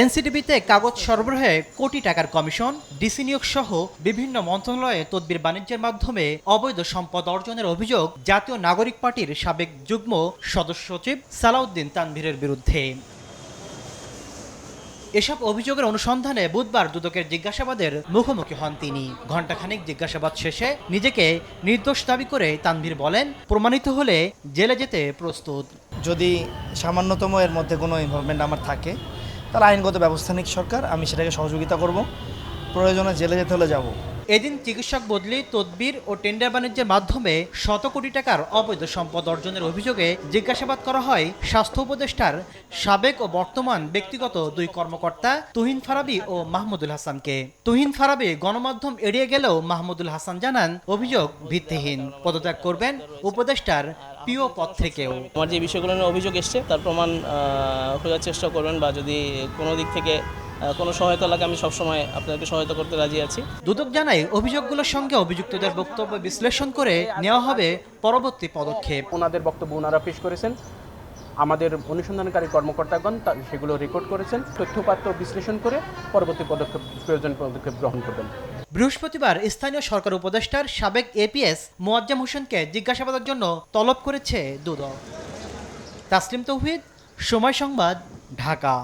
এনসিডিবিতে কাগজ সরবরাহে কোটি টাকার কমিশন, ডিসি নিয়োগ সহ বিভিন্ন মন্ত্রণালয়ে তদবির বাণিজ্যের মাধ্যমে অবৈধ সম্পদ অর্জনের অভিযোগ জাতীয় নাগরিক পার্টির সাবেক যুগ্ম সদস্য সচিব সালাউদ্দিন তানভীরের বিরুদ্ধে। এসব অভিযোগের অনুসন্ধানে বুধবার দুদকের জিজ্ঞাসাবাদের মুখোমুখি হন তিনি। ঘণ্টাখানিক জিজ্ঞাসাবাদ শেষে নিজেকে নির্দোষ দাবি করে তানভীর বলেন, প্রমাণিত হলে জেলে যেতে প্রস্তুত। যদি সামান্যতম এর মধ্যে কোনো ইনভলভমেন্ট আমার থাকে তাহলে আইনগত ব্যবস্থা নিক সরকার, আমি সেটাকে সহযোগিতা করব। প্রয়োজনে জেলে যেতে হলে যাব। এদিন চিকিৎসক বদলি, তদবির ও টেন্ডার বাণিজ্যের মাধ্যমে শত কোটি টাকার অবৈধ সম্পদ অর্জনের অভিযোগে জিজ্ঞাসাবাদ করা হয় স্বাস্থ্য উপদেষ্টার সাবেক ও বর্তমান ব্যক্তিগত দুই কর্মকর্তা তুহিন ফারাবী ও মাহমুদুল হাসানকে। তুহিন ফারাবী গণমাধ্যম এড়িয়ে গেলেও মাহমুদুল হাসান জানান অভিযোগ ভিত্তিহীন, পদত্যাগ করবেন উপদেষ্টার পিও পদ থেকেও। আমার যে বিষয়গুলো নিয়ে অভিযোগ এসছে তার প্রমাণ খোঁজার চেষ্টা করবেন, বা যদি কোনো দিক থেকে কোনো সহায়তা লাগে আমি সবসময় আপনাদেরকে সহায়তা করতে রাজি আছি। দুদক জানায় অভিযোগগুলোর সঙ্গে অভিযুক্তদের বক্তব্য বিশ্লেষণ করে নেওয়া হবে পরবর্তী পদক্ষেপ। ওনাদের বক্তব্য ওনারা পেশ করেছেন, আমাদের অনুসন্ধানকারী কর্মকর্তাগণ সেগুলো রেকর্ড করেছেন, তথ্যপাত্র বিশ্লেষণ করে পরবর্তী প্রয়োজনীয় পদক্ষেপ গ্রহণ করবেন। বৃহস্পতিবার স্থানীয় সরকার উপদেষ্টার সাবেক এপিএস মোয়াজ্জেম হোসেনকে জিজ্ঞাসাবাদের জন্য তলব করেছে দুদক। তাসলিম তৌহিদ, সময় সংবাদ, ঢাকা।